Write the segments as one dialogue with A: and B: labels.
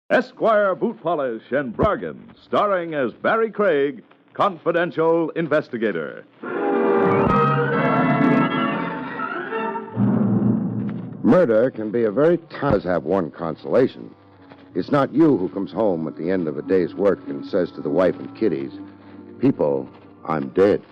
A: Esquire Boot Polish and Gargan, starring as Barrie Craig, confidential investigator.
B: Murder can be a very does have one consolation. It's not you who comes home at the end of a day's work and says to the wife and kiddies, "People, I'm dead."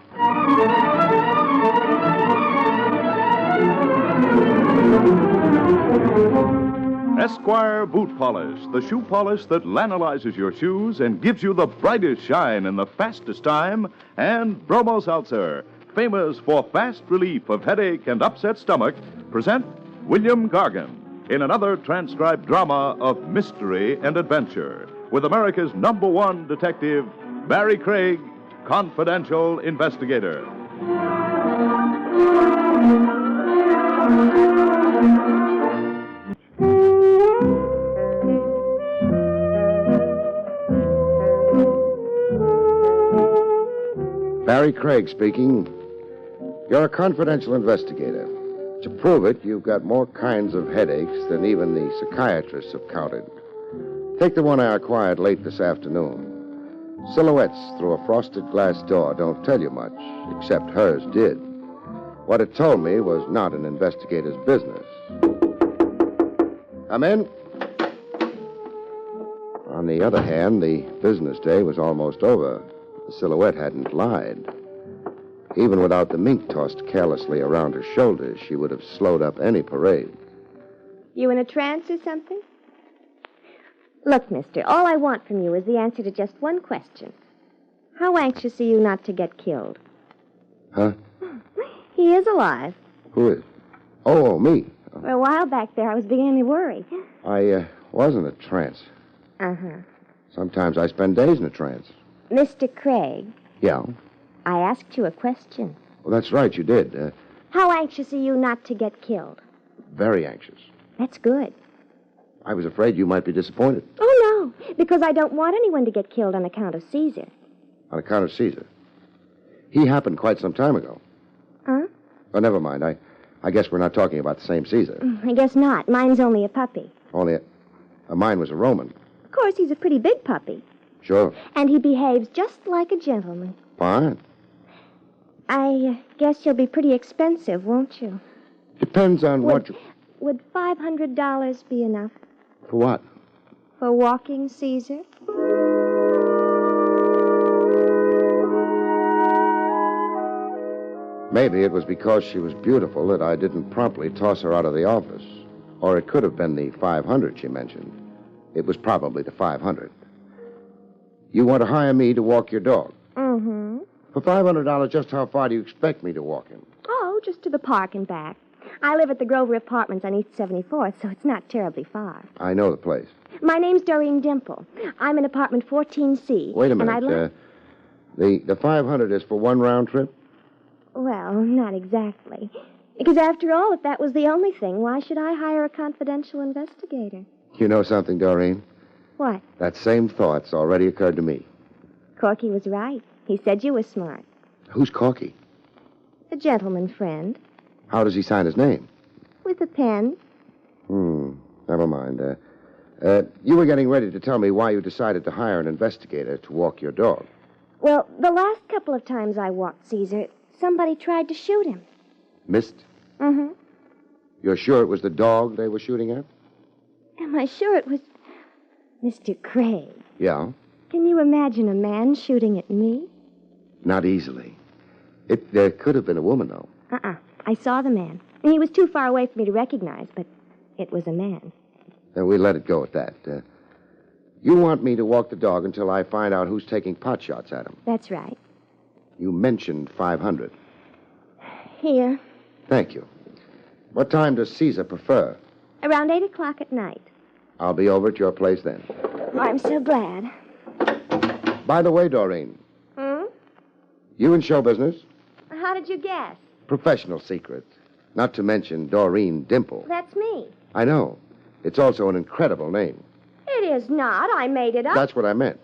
A: Esquire Boot Polish, the shoe polish that lanolizes your shoes and gives you the brightest shine in the fastest time, and Bromo Seltzer, famous for fast relief of headache and upset stomach, present William Gargan in another transcribed drama of mystery and adventure with America's #1 detective, Barrie Craig, confidential investigator.
B: Barrie Craig speaking. You're a confidential investigator. To prove it, you've got more kinds of headaches than even the psychiatrists have counted. Take the one I acquired late this afternoon. Silhouettes through a frosted glass door don't tell you much, except hers did. What it told me was not an investigator's business. Come in. On the other hand, the business day was almost over. The silhouette hadn't lied. Even without the mink tossed carelessly around her shoulders, she would have slowed up any parade.
C: You in a trance or something? Look, mister, all I want from you is the answer to just one question. How anxious are you not to get killed?
B: Huh?
C: He is alive.
B: Who is? Oh, me.
C: For a while back there, I was beginning to worry.
B: I was in a trance.
C: Uh-huh.
B: Sometimes I spend days in a trance.
C: Mr. Craig.
B: Yeah?
C: I asked you a question.
B: Well, that's right, you did.
C: How anxious are you not to get killed?
B: Very anxious.
C: That's good.
B: I was afraid you might be disappointed.
C: Oh, no, because I don't want anyone to get killed on account of Caesar.
B: On account of Caesar? He happened quite some time ago.
C: Huh?
B: Oh, never mind. I guess we're not talking about the same Caesar.
C: I guess not. Mine's only a puppy.
B: Only mine was a Roman.
C: Of course, he's a pretty big puppy.
B: Sure.
C: And he behaves just like a gentleman.
B: Fine.
C: I guess you'll be pretty expensive, won't you?
B: Depends on what you...
C: Would $500 be enough?
B: For what?
C: For walking Caesar?
B: Maybe it was because she was beautiful that I didn't promptly toss her out of the office. Or it could have been the 500 she mentioned. It was probably the 500. You want to hire me to walk your dog?
C: Mm-hmm.
B: For $500, just how far do you expect me to walk him?
C: Oh, just to the park and back. I live at the Grover Apartments on East 74th, so it's not terribly far.
B: I know the place.
C: My name's Doreen Dimple. I'm in apartment 14C.
B: Wait a minute.
C: And
B: the 500 is for one round trip?
C: Well, not exactly. Because after all, if that was the only thing, why should I hire a confidential investigator?
B: You know something, Doreen?
C: What?
B: That same thought's already occurred to me.
C: Corky was right. He said you were smart.
B: Who's Corky?
C: A gentleman friend.
B: How does he sign his name?
C: With a pen.
B: Never mind. You were getting ready to tell me why you decided to hire an investigator to walk your dog.
C: Well, the last couple of times I walked Caesar, somebody tried to shoot him.
B: Missed?
C: Mm-hmm.
B: You're sure it was the dog they were shooting at?
C: Am I sure it was... Mr. Craig.
B: Yeah?
C: Can you imagine a man shooting at me?
B: Not easily. It could have been a woman, though.
C: I saw the man. And he was too far away for me to recognize, but it was a man.
B: Then we let it go at that. You want me to walk the dog until I find out who's taking pot shots at him.
C: That's right.
B: You mentioned 500.
C: Here.
B: Thank you. What time does Caesar prefer?
C: Around 8 o'clock at night.
B: I'll be over at your place then.
C: Oh, I'm so glad.
B: By the way, Doreen. You in show business?
C: How did you guess?
B: Professional secret. Not to mention Doreen Dimple.
C: That's me.
B: I know. It's also an incredible name.
C: It is not. I made it up.
B: That's what I meant.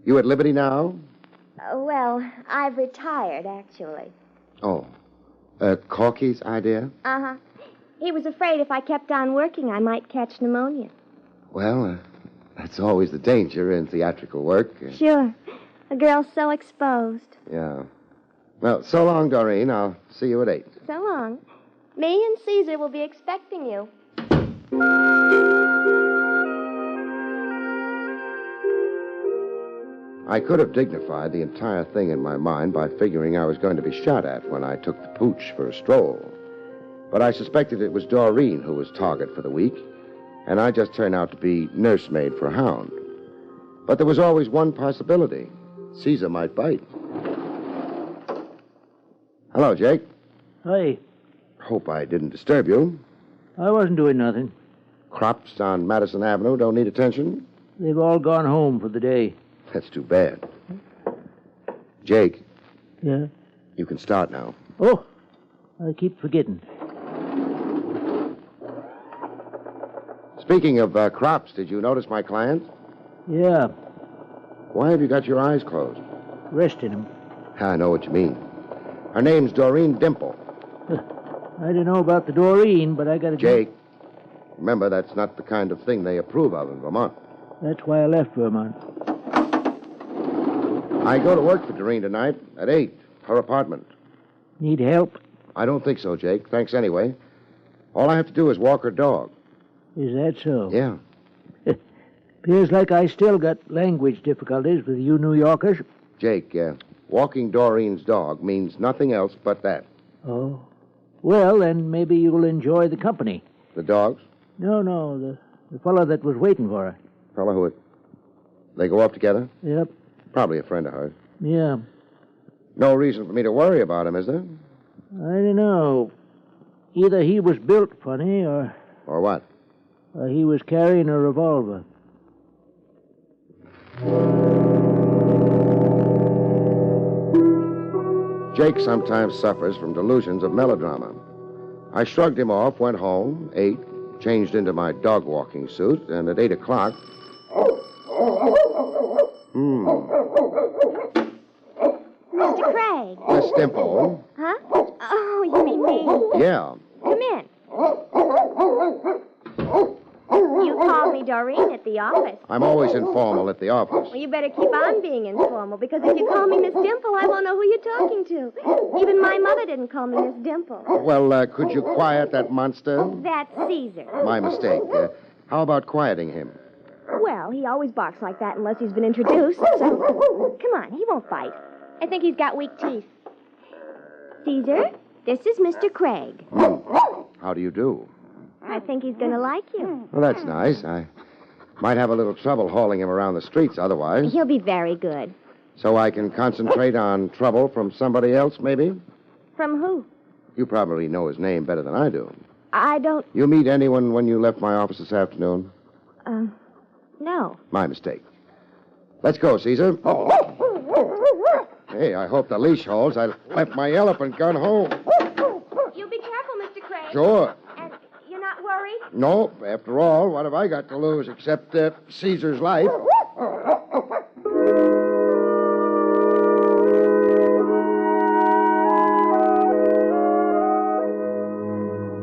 B: You at liberty now?
C: Well, I've retired, actually.
B: Oh. Corky's idea?
C: Uh-huh. He was afraid if I kept on working, I might catch pneumonia.
B: Well, That's always the danger in theatrical work.
C: Sure. A girl's so exposed.
B: Yeah. Well, so long, Doreen. I'll see you at 8.
C: So long. Me and Caesar will be expecting you.
B: I could have dignified the entire thing in my mind by figuring I was going to be shot at when I took the pooch for a stroll. But I suspected it was Doreen who was target for the week, and I just turned out to be nursemaid for Hound. But there was always one possibility. Caesar might bite. Hello, Jake.
D: Hi.
B: Hope I didn't disturb you.
D: I wasn't doing nothing.
B: Crops on Madison Avenue don't need attention?
D: They've all gone home for the day.
B: That's too bad. Jake.
D: Yeah?
B: You can start now.
D: Oh, I keep forgetting.
B: Speaking of crops, did you notice my client?
D: Yeah,
B: Why have you got your eyes closed?
D: resting him.
B: I know what you mean. Her name's Doreen Dimple.
D: I don't know about the Doreen, but I got to...
B: Jake, remember that's not the kind of thing they approve of in Vermont.
D: That's why I left Vermont.
B: I go to work for Doreen tonight at 8, her apartment.
D: Need help?
B: I don't think so, Jake. Thanks anyway. All I have to do is walk her dog.
D: Is that so?
B: Yeah.
D: Appears like I still got language difficulties with you New Yorkers.
B: Jake, walking Doreen's dog means nothing else but that.
D: Oh. Well, then maybe you'll enjoy the company.
B: The dogs?
D: No, the fellow that was waiting for her.
B: Fella who... They go up together?
D: Yep,
B: Probably a friend of hers.
D: yeah.
B: No reason for me to worry about him, is there?
D: I don't know. Either he was built funny or
B: Or what?
D: he was carrying a revolver.
B: Jake sometimes suffers from delusions of melodrama. I shrugged him off, went home, ate, changed into my dog-walking suit, and at 8 o'clock...
C: Mr. Craig.
B: Miss Dimple.
C: Huh? Oh, you mean me.
B: Yeah.
C: Come in. You called me Doreen at the office.
B: I'm always informal at the office.
C: Well, you better keep on being informal, because if you call me Miss Dimple, I won't know who you're talking to. Even my mother didn't call me Miss Dimple.
B: Well, could you quiet that monster?
C: That's Caesar.
B: My mistake. How about quieting him?
C: Well, he always barks like that unless he's been introduced, so... Come on, he won't bite. I think he's got weak teeth. Caesar, this is Mr. Craig.
B: How do you do?
C: I think he's going to like you.
B: Well, that's nice. I might have a little trouble hauling him around the streets otherwise.
C: He'll be very good.
B: So I can concentrate on trouble from somebody else, maybe?
C: From who?
B: You probably know his name better than I do.
C: I don't...
B: You meet anyone when you left my office this afternoon?
C: No.
B: My mistake. Let's go, Caesar. Hey, I hope the leash holds. I left my elephant gun home.
C: You be careful, Mr. Craig.
B: Sure.
C: And you're not worried?
B: No, after all, what have I got to lose except Caesar's life?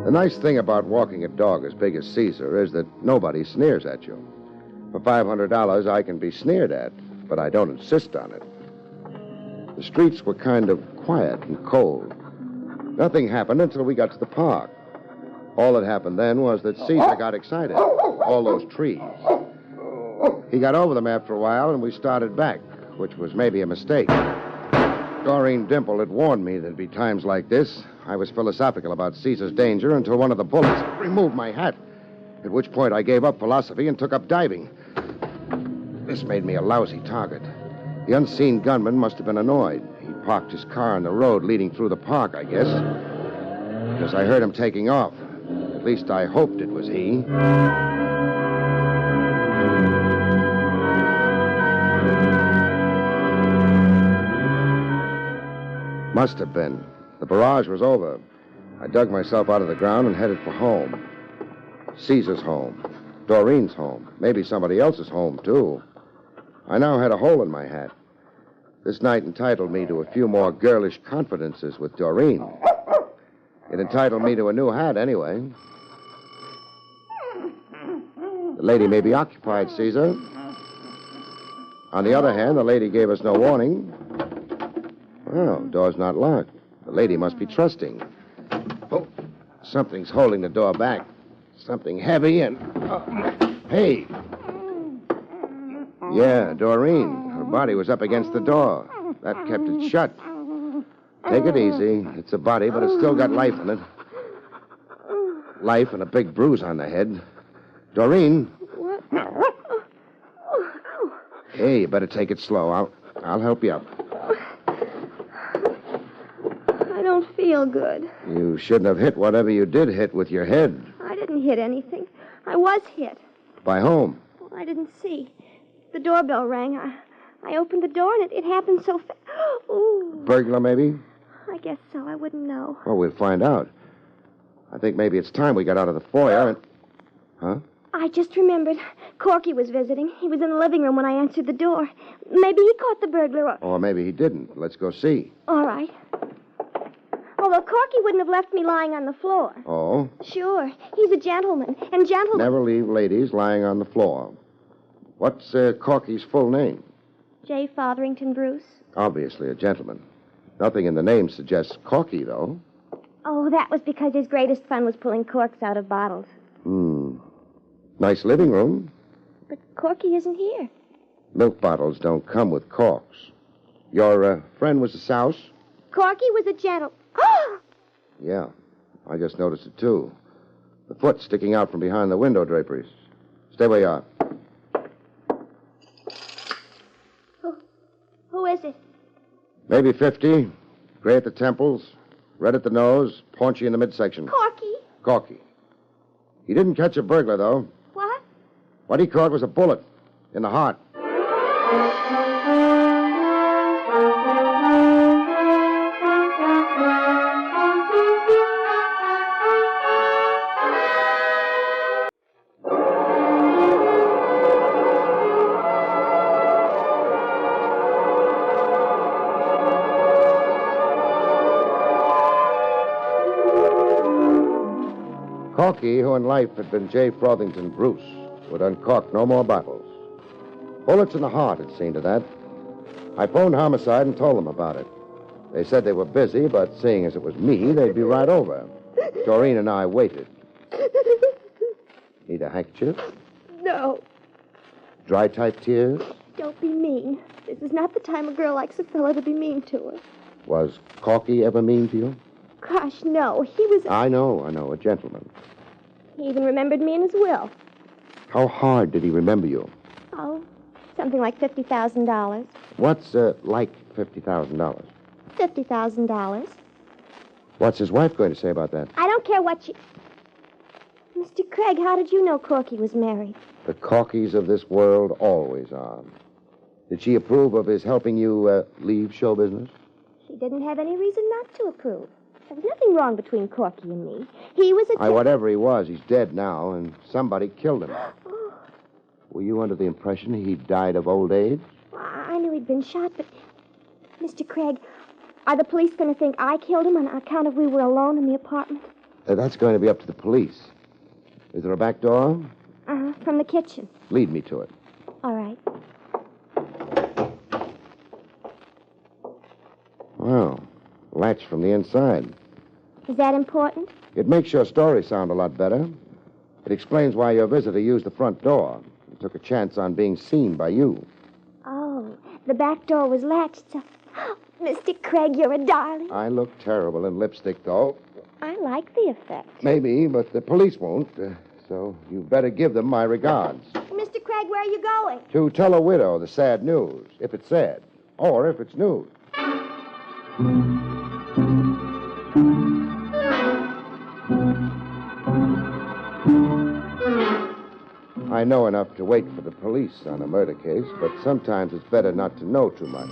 B: The nice thing about walking a dog as big as Caesar is that nobody sneers at you. For $500, I can be sneered at, but I don't insist on it. The streets were kind of quiet and cold. Nothing happened until we got to the park. All that happened then was that Caesar got excited. All those trees. He got over them after a while, and we started back, which was maybe a mistake. Doreen Dimple had warned me there'd be times like this. I was philosophical about Caesar's danger until one of the bullies removed my hat, at which point I gave up philosophy and took up diving. This made me a lousy target. The unseen gunman must have been annoyed. He parked his car on the road leading through the park, I guess. Because I heard him taking off. At least I hoped it was he. Must have been. The barrage was over. I dug myself out of the ground and headed for home. Caesar's home. Doreen's home. Maybe somebody else's home, too. I now had a hole in my hat. This night entitled me to a few more girlish confidences with Doreen. It entitled me to a new hat, anyway. The The lady may be occupied, Caesar. On the other hand, the lady gave us no warning. Well, door's not locked. The lady must be trusting. Oh, something's holding the door back. Something heavy and... hey. Yeah, Doreen. Her body was up against the door. That kept it shut. Take it easy. It's a body, but it's still got life in it. Life and a big bruise on the head. Doreen.
C: What?
B: Hey, you better take it slow. I'll help you up.
C: I don't feel good.
B: You shouldn't have hit whatever you did hit with your head.
C: I didn't hit anything. I was hit.
B: By whom?
C: Well, I didn't see. The doorbell rang. I opened the door, and it happened so fast. Ooh.
B: Burglar, maybe?
C: I guess so. I wouldn't know.
B: Well, we'll find out. I think maybe it's time we got out of the foyer and... Huh?
C: I just remembered. Corky was visiting. He was in the living room when I answered the door. Maybe he caught the burglar or...
B: Or maybe he didn't. Let's go see.
C: All right. Although Corky wouldn't have left me lying on the floor.
B: Oh?
C: Sure. He's a gentleman. And gentlemen...
B: Never leave ladies lying on the floor. What's Corky's full name?
C: J. Fotherington Bruce.
B: Obviously a gentleman. Nothing in the name suggests Corky, though.
C: Oh, that was because his greatest fun was pulling corks out of bottles.
B: Nice living room.
C: But Corky isn't here.
B: Milk bottles don't come with corks. Your friend was a souse?
C: Corky was a
B: Yeah, I just noticed it, too. The foot sticking out from behind the window draperies. Stay where you are.
C: Who is it?
B: Maybe 50. Gray at the temples, red at the nose, paunchy in the midsection. Corky. He didn't catch a burglar, though.
C: What?
B: What he caught was a bullet in the heart. Corky, who in life had been J. Fotherington Bruce, would uncork no more bottles. Bullets in the heart had seen to that. I phoned homicide and told them about it. They said they were busy, but seeing as it was me, they'd be right over. Doreen and I waited. Need a handkerchief?
C: No.
B: Dry-type tears?
C: Don't be mean. This is not the time a girl likes a fellow to be mean to her.
B: Was Corky ever mean to you?
C: Gosh, no. He was...
B: I know, a gentleman.
C: He even remembered me in his will.
B: How hard did he remember you?
C: Oh, something like $50,000.
B: What's, like $50,000?
C: $50,000.
B: What's his wife going to say about that?
C: I don't care what she... Mr. Craig, how did you know Corky was married?
B: The Corkys of this world always are. Did she approve of his helping you leave show business?
C: She didn't have any reason not to approve. There was nothing wrong between Corky and me. He was a...
B: Whatever he was, he's dead now, and somebody killed him. Oh. Were you under the impression he died of old age?
C: I knew he'd been shot, but... Mr. Craig, are the police going to think I killed him on account of we were alone in the apartment?
B: That's going to be up to the police. Is there a back door?
C: From the kitchen.
B: Lead me to it.
C: All right.
B: Wow. Latch from the inside.
C: Is that important?
B: It makes your story sound a lot better. It explains why your visitor used the front door and took a chance on being seen by you.
C: Oh, the back door was latched, so... Mr. Craig, you're a darling.
B: I look terrible in lipstick, though.
C: I like the effect.
B: Maybe, but the police won't, so you better give them my regards.
C: Mr. Craig, where are you going?
B: To tell a widow the sad news, if it's sad, or if it's news. I know enough to wait for the police on a murder case, but sometimes it's better not to know too much.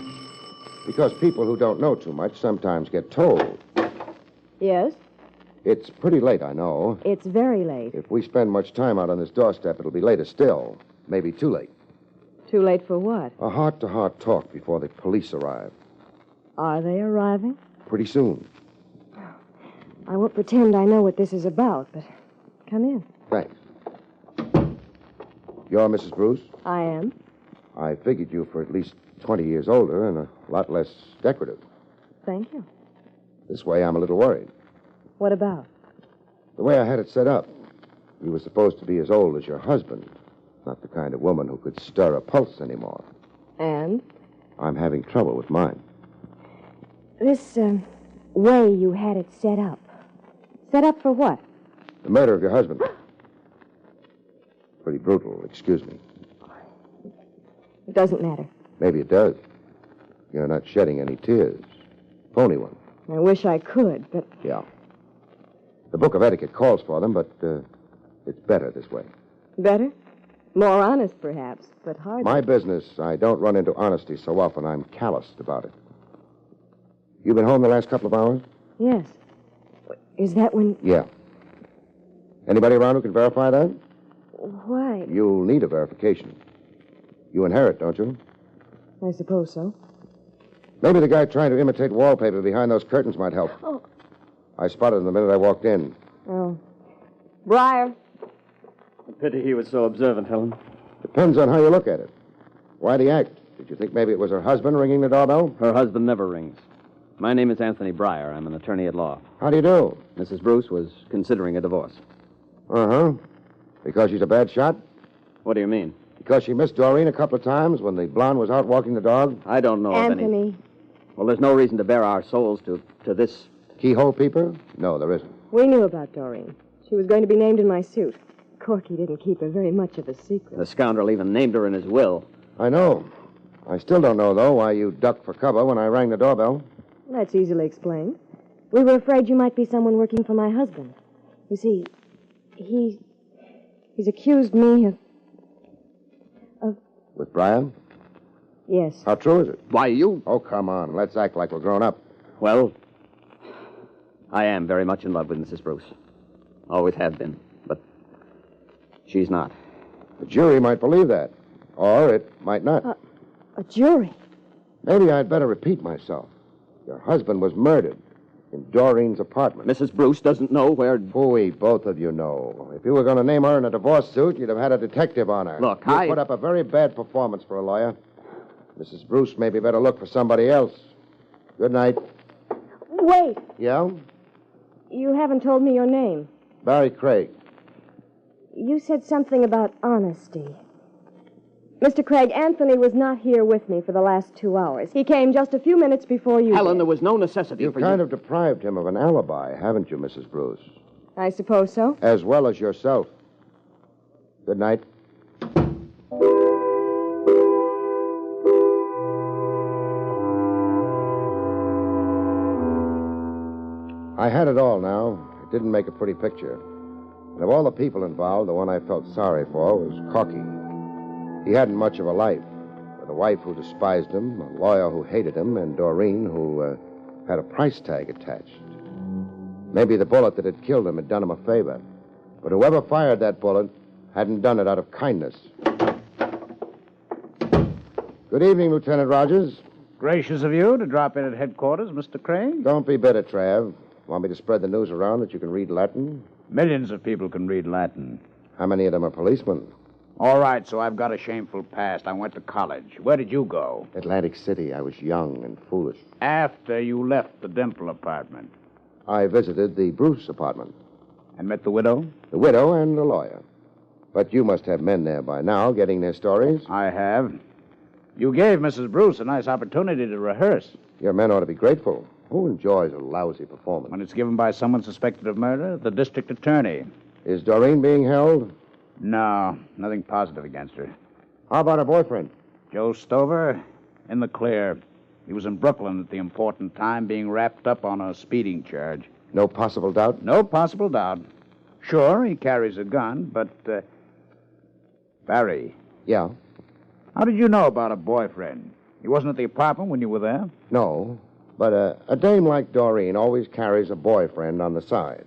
B: Because people who don't know too much sometimes get told.
E: Yes?
B: It's pretty late, I know.
E: It's very late.
B: If we spend much time out on this doorstep, it'll be later still. Maybe too late.
E: Too late for what?
B: A heart-to-heart talk before the police arrive.
E: Are they arriving?
B: Pretty soon.
E: I won't pretend I know what this is about, but come in.
B: Thanks. You're Mrs. Bruce?
E: I am.
B: I figured you for at least 20 years older and a lot less decorative.
E: Thank you.
B: This way, I'm a little worried.
E: What about?
B: The way I had it set up, you were supposed to be as old as your husband. Not the kind of woman who could stir a pulse anymore.
E: And?
B: I'm having trouble with mine.
C: This way you had it set up. Set up for what?
B: The murder of your husband. Pretty brutal, excuse me.
C: It doesn't matter.
B: Maybe it does. You're not shedding any tears. Phony one.
E: I wish I could, but...
B: Yeah. The book of etiquette calls for them, but it's better this way.
E: Better? More honest, perhaps, but hardly.
B: My business, I don't run into honesty so often I'm calloused about it. You been home the last couple of hours?
C: Yes. Is that when...
B: Yeah. Anybody around who can verify that?
C: Why?
B: You'll need a verification. You inherit, don't you?
E: I suppose so.
B: Maybe the guy trying to imitate wallpaper behind those curtains might help.
C: Oh.
B: I spotted him the minute I walked in.
E: Oh. Briar.
F: A pity he was so observant, Helen.
B: Depends on how you look at it. Why'd he act? Did you think maybe it was her husband ringing the doorbell?
F: Her husband never rings. My name is Anthony Briar. I'm an attorney at law.
B: How do you do?
F: Mrs. Bruce was considering a divorce.
B: Uh-huh. Because she's a bad shot?
F: What do you mean?
B: Because she missed Doreen a couple of times when the blonde was out walking the dog?
F: I don't know of any...
C: Anthony.
F: Well, there's no reason to bare our souls to this...
B: Keyhole peeper? No, there isn't.
E: We knew about Doreen. She was going to be named in my suit. Corky didn't keep her very much of a secret.
F: The scoundrel even named her in his will.
B: I know. I still don't know, though, why you ducked for cover when I rang the doorbell.
E: That's easily explained.
C: We were afraid you might be someone working for my husband. You see, he's accused me of...
B: With Brian?
C: Yes.
B: How true is it?
F: Why, you...
B: Oh, come on. Let's act like we're grown up.
F: Well, I am very much in love with Mrs. Bruce. Always have been, but she's not.
B: The jury might believe that. Or it might not.
C: A jury?
B: Maybe I'd better repeat myself. Your husband was murdered in Doreen's apartment.
F: Mrs. Bruce doesn't know where...
B: Phooey, both of you know. If you were going to name her in a divorce suit, you'd have had a detective on her.
F: Look,
B: you put up a very bad performance for a lawyer. Mrs. Bruce maybe better look for somebody else. Good night.
C: Wait.
B: Yeah?
C: You haven't told me your name.
B: Barrie Craig.
C: You said something about honesty. Mr. Craig, Anthony was not here with me for the last 2 hours. He came just a few minutes before you
F: Helen,
C: did.
F: there was no necessity
B: You've
F: for
B: kind
F: you...
B: of deprived him of an alibi, haven't you, Mrs. Bruce?
E: I suppose so.
B: As well as yourself. Good night. I had it all now. It didn't make a pretty picture. And of all the people involved, the one I felt sorry for was Corky. He hadn't much of a life, with a wife who despised him, a lawyer who hated him, and Doreen who had a price tag attached. Maybe the bullet that had killed him had done him a favor. But whoever fired that bullet hadn't done it out of kindness. Good evening, Lieutenant Rogers.
G: Gracious of you to drop in at headquarters, Mr. Craig.
B: Don't be bitter, Trav. Want me to spread the news around that you can read Latin?
G: Millions of people can read Latin.
B: How many of them are policemen?
G: All right, so I've got a shameful past. I went to college. Where did you go?
B: Atlantic City. I was young and foolish.
G: After you left the Dimple apartment.
B: I visited the Bruce apartment.
G: And met the widow?
B: The widow and the lawyer. But you must have men there by now getting their stories.
G: I have. You gave Mrs. Bruce a nice opportunity to rehearse.
B: Your men ought to be grateful. Who enjoys a lousy performance?
G: When it's given by someone suspected of murder, the district attorney.
B: Is Doreen being held?
G: No, nothing positive against her.
B: How about her boyfriend?
G: Joe Stover, in the clear. He was in Brooklyn at the important time, being wrapped up on a speeding charge.
B: No possible doubt?
G: No possible doubt. Sure, he carries a gun, but, Barry.
B: Yeah?
G: How did you know about a boyfriend? He wasn't at the apartment when you were there?
B: No, but a dame like Doreen always carries a boyfriend on the side.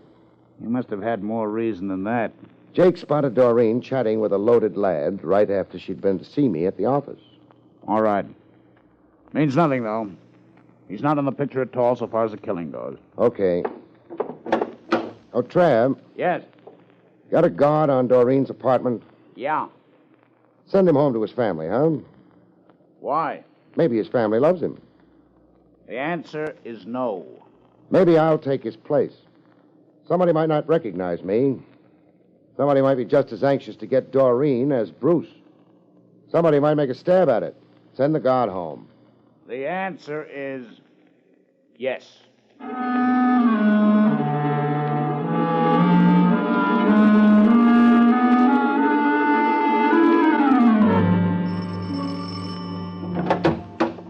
G: You must have had more reason than that.
B: Jake spotted Doreen chatting with a loaded lad right after she'd been to see me at the office.
G: All right. Means nothing, though. He's not in the picture at all so far as the killing goes.
B: Okay. Oh, Trav.
G: Yes.
B: Got a guard on Doreen's apartment?
G: Yeah.
B: Send him home to his family, huh?
G: Why?
B: Maybe his family loves him.
G: The answer is no.
B: Maybe I'll take his place. Somebody might not recognize me. Somebody might be just as anxious to get Doreen as Bruce. Somebody might make a stab at it. Send the guard home.
G: The answer is yes.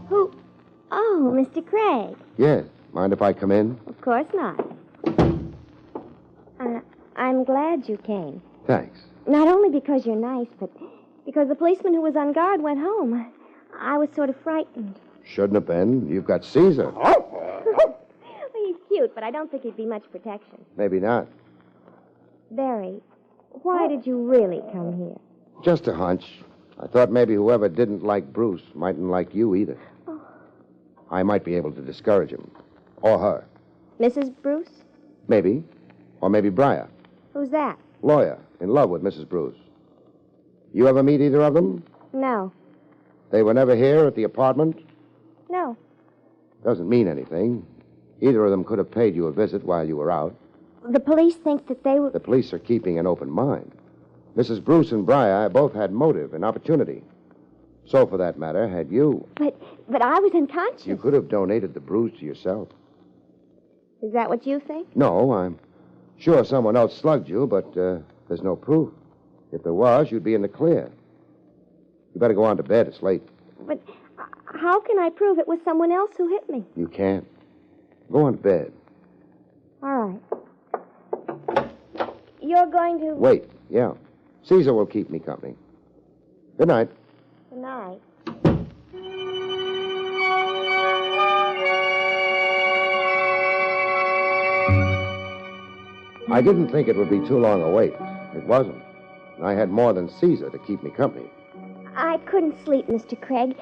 C: Who? Oh, Mr. Craig.
B: Yes. Mind if I come in?
C: Of course not. I'm glad you came.
B: Thanks.
C: Not only because you're nice, but because the policeman who was on guard went home. I was sort of frightened.
B: Shouldn't have been. You've got Caesar.
C: Well, he's cute, but I don't think he'd be much protection.
B: Maybe not.
C: Barry, why did you really come here?
B: Just a hunch. I thought maybe whoever didn't like Bruce mightn't like you either.
C: Oh.
B: I might be able to discourage him. Or her.
C: Mrs. Bruce?
B: Maybe. Or maybe Briar.
C: Who's that?
B: Lawyer. In love with Mrs. Bruce. You ever meet either of them?
C: No.
B: They were never here at the apartment?
C: No.
B: Doesn't mean anything. Either of them could have paid you a visit while you were out.
C: The police think that they were...
B: The police are keeping an open mind. Mrs. Bruce and Briar both had motive and opportunity. So, for that matter, had you.
C: But I was unconscious.
B: You could have donated the bruise to yourself.
C: Is that what you think?
B: No, I'm sure someone else slugged you, but there's no proof. If there was, you'd be in the clear. You better go on to bed. It's late.
C: But how can I prove it was someone else who hit me?
B: You can't. Go on to bed.
C: All right. You're going to...
B: Wait, yeah. Caesar will keep me company. Good night.
C: Good night.
B: I didn't think it would be too long a wait. It wasn't. I had more than Caesar to keep me company.
C: I couldn't sleep, Mr. Craig.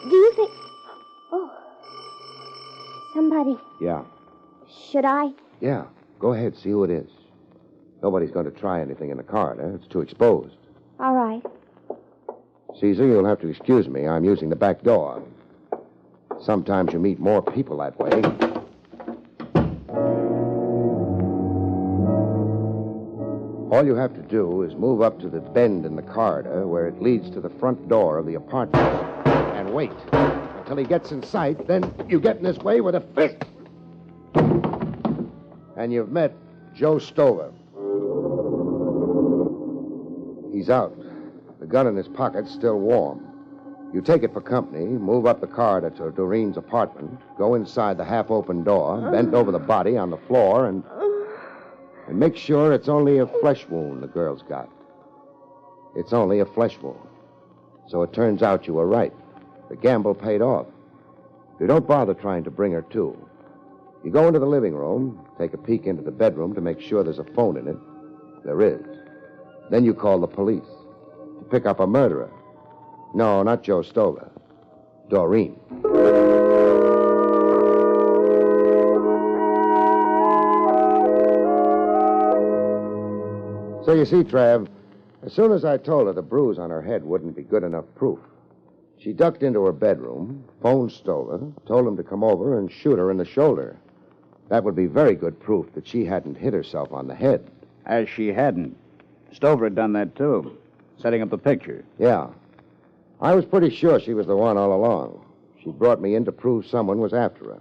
C: Do you think... Oh. Somebody.
B: Yeah.
C: Should I?
B: Yeah. Go ahead, see who it is. Nobody's going to try anything in the corridor. It's too exposed.
C: All right.
B: Caesar, you'll have to excuse me. I'm using the back door. Sometimes you meet more people that way. All you have to do is move up to the bend in the corridor where it leads to the front door of the apartment and wait until he gets in sight. Then you get in his way with a fist. And you've met Joe Stover. He's out. The gun in his pocket's still warm. You take it for company, move up the corridor to Doreen's apartment, go inside the half-open door, bend over the body on the floor, and make sure it's only a flesh wound the girl's got. It's only a flesh wound. So it turns out you were right. The gamble paid off. You don't bother trying to bring her to. You go into the living room, take a peek into the bedroom to make sure there's a phone in it. There is. Then you call the police to pick up a murderer. No, not Joe Stover. Doreen. So you see, Trav, as soon as I told her the bruise on her head wouldn't be good enough proof, she ducked into her bedroom, phoned Stover, told him to come over and shoot her in the shoulder. That would be very good proof that she hadn't hit herself on the head.
G: As she hadn't. Stover had done that, too, setting up the picture.
B: Yeah. I was pretty sure she was the one all along. She brought me in to prove someone was after her.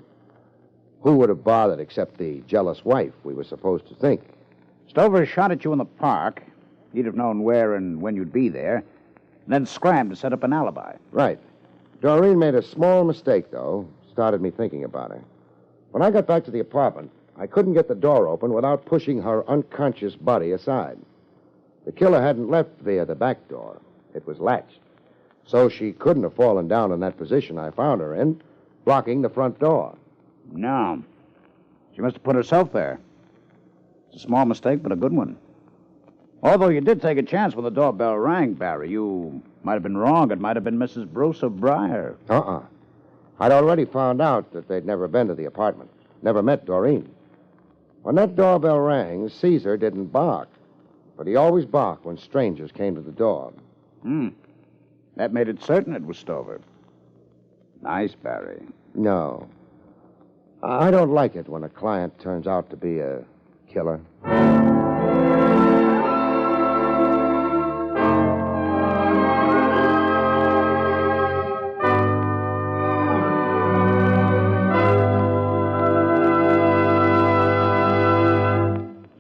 B: Who would have bothered except the jealous wife, we were supposed to think?
G: Stover shot at you in the park. He'd have known where and when you'd be there, and then scrammed to set up an alibi.
B: Right. Doreen made a small mistake, though. Started me thinking about her. When I got back to the apartment, I couldn't get the door open without pushing her unconscious body aside. The killer hadn't left via the back door. It was latched. So she couldn't have fallen down in that position I found her in, blocking the front door.
G: No. She must have put herself there. It's a small mistake, but a good one. Although you did take a chance when the doorbell rang, Barry. You might have been wrong. It might have been Mrs. Bruce of Briar.
B: I'd already found out that they'd never been to the apartment. Never met Doreen. When that doorbell rang, Caesar didn't bark. But he always barked when strangers came to the door.
G: That made it certain it was Stover. Nice, Barry.
B: No. I don't like it when a client turns out to be a killer.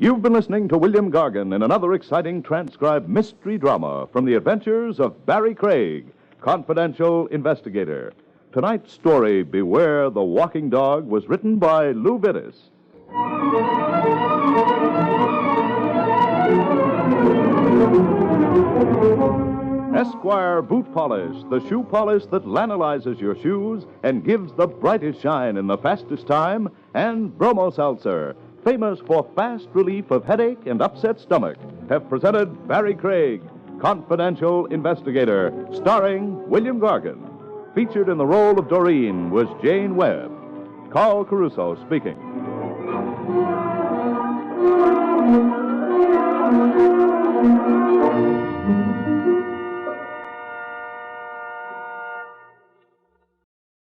A: You've been listening to William Gargan in another exciting transcribed mystery drama from the adventures of Barrie Craig, confidential investigator. Tonight's story, Beware the Walking Dog, was written by Lou Vittis. Esquire Boot Polish, the shoe polish that lanolizes your shoes and gives the brightest shine in the fastest time, and Bromo Seltzer, famous for fast relief of headache and upset stomach, have presented Barrie Craig, confidential investigator, starring William Gargan. Featured in the role of Doreen was Jane Webb. Carl Caruso speaking.